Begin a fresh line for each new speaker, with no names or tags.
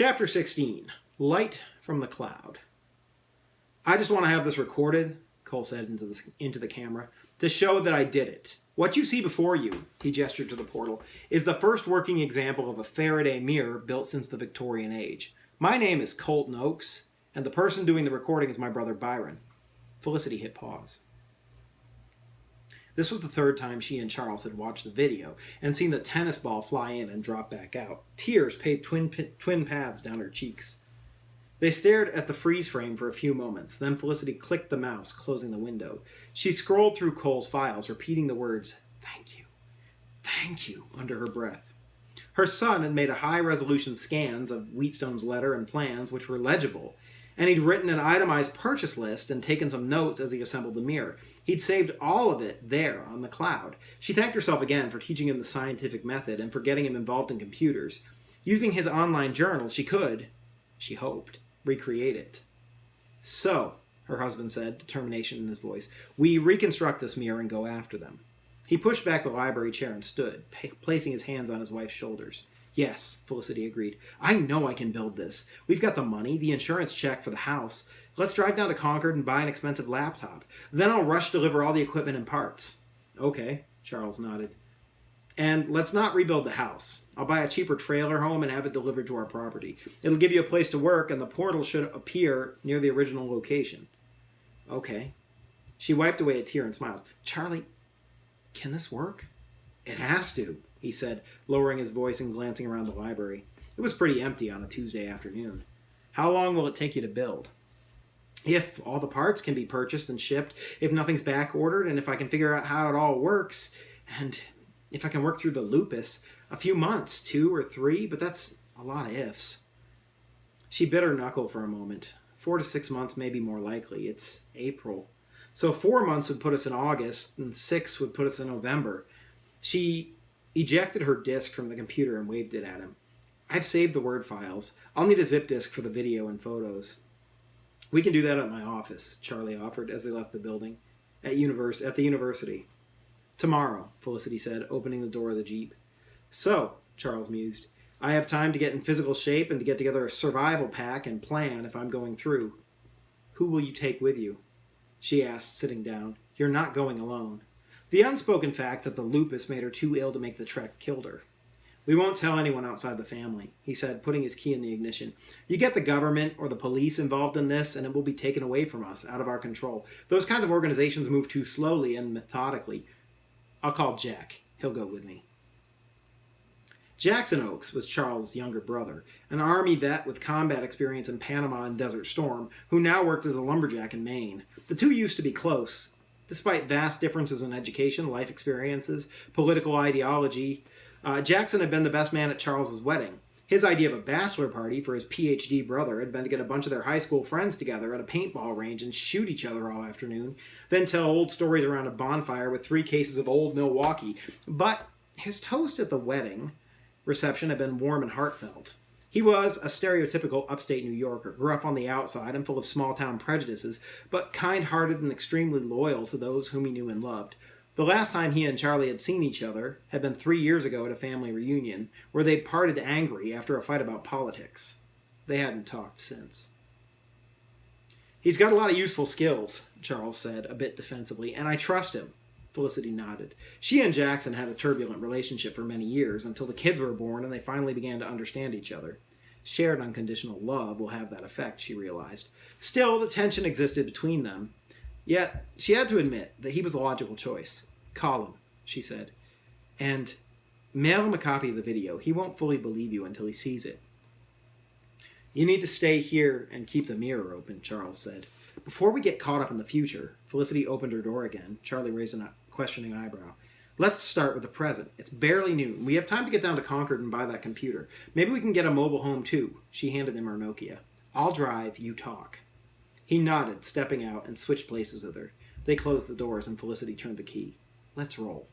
Chapter 16, Light from the Cloud. I just want to have this recorded, Cole said into the camera, to show that I did it. What you see before you, he gestured to the portal, is the first working example of a Faraday mirror built since the Victorian age. My name is Colton Oakes, and the person doing the recording is my brother Byron. Felicity hit pause. This was the third time she and Charles had watched the video and seen the tennis ball fly in and drop back out. Tears paved twin paths down her cheeks. They stared at the freeze frame for a few moments. Then Felicity clicked the mouse, closing the window. She scrolled through Cole's files, repeating the words, thank you, under her breath. Her son had made high-resolution scans of Wheatstone's letter and plans, which were legible, and he'd written an itemized purchase list and taken some notes as he assembled the mirror. He'd saved all of it there on the cloud. She thanked herself again for teaching him the scientific method and for getting him involved in computers. Using his online journal, she could, she hoped, recreate it. So, her husband said, determination in his voice, we reconstruct this mirror and go after them. He pushed back the library chair and stood, placing his hands on his wife's shoulders. Yes, Felicity agreed. I know I can build this. We've got the money, the insurance check for the house. Let's drive down to Concord and buy an expensive laptop. Then I'll rush deliver all the equipment and parts. Okay, Charles nodded. And let's not rebuild the house. I'll buy a cheaper trailer home and have it delivered to our property. It'll give you a place to work, and the portal should appear near the original location. Okay. She wiped away a tear and smiled. Charlie, can this work? It has to, he said, lowering his voice and glancing around the library. It was pretty empty on a Tuesday afternoon. How long will it take you to build? If all the parts can be purchased and shipped, if nothing's back-ordered, and if I can figure out how it all works, and if I can work through the lupus, a few months, 2 or 3, but that's a lot of ifs. She bit her knuckle for a moment. 4 to 6 months may be more likely. It's April. So 4 months would put us in August, and 6 would put us in November. She ejected her disk from the computer and waved it at him. I've saved the Word files. I'll need a zip disk for the video and photos. We can do that at my office, Charlie offered as they left the building. At the university. Tomorrow, Felicity said, opening the door of the Jeep. So, Charles mused, I have time to get in physical shape and to get together a survival pack and plan if I'm going through. Who will you take with you? She asked, sitting down. You're not going alone. The unspoken fact that the lupus made her too ill to make the trek killed her. We won't tell anyone outside the family, he said, putting his key in the ignition. You get the government or the police involved in this, and it will be taken away from us, out of our control. Those kinds of organizations move too slowly and methodically. I'll call Jack. He'll go with me. Jackson Oakes was Charles' younger brother, an Army vet with combat experience in Panama and Desert Storm, who now worked as a lumberjack in Maine. The two used to be close. Despite vast differences in education, life experiences, political ideology, Jackson had been the best man at Charles's wedding. His idea of a bachelor party for his PhD brother had been to get a bunch of their high school friends together at a paintball range and shoot each other all afternoon, then tell old stories around a bonfire with 3 cases of old Milwaukee. But his toast at the wedding reception had been warm and heartfelt. He was a stereotypical upstate New Yorker, rough on the outside and full of small-town prejudices, but kind-hearted and extremely loyal to those whom he knew and loved. The last time he and Charlie had seen each other had been 3 years ago at a family reunion, where they'd parted angry after a fight about politics. They hadn't talked since. He's got a lot of useful skills, Charles said, a bit defensively, and I trust him. Felicity nodded. She and Jackson had a turbulent relationship for many years, until the kids were born and they finally began to understand each other. Shared unconditional love will have that effect, she realized. Still, the tension existed between them. Yet, she had to admit that he was a logical choice. Call him, she said. And mail him a copy of the video. He won't fully believe you until he sees it. You need to stay here and keep the mirror open, Charles said. Before we get caught up in the future, Felicity opened her door again. Charlie raised a questioning eyebrow. Let's start with the present. It's barely noon. We have time to get down to Concord and buy that computer. Maybe we can get a mobile home, too. She handed him her Nokia. I'll drive, you talk. He nodded, stepping out, and switched places with her. They closed the doors, and Felicity turned the key. Let's roll.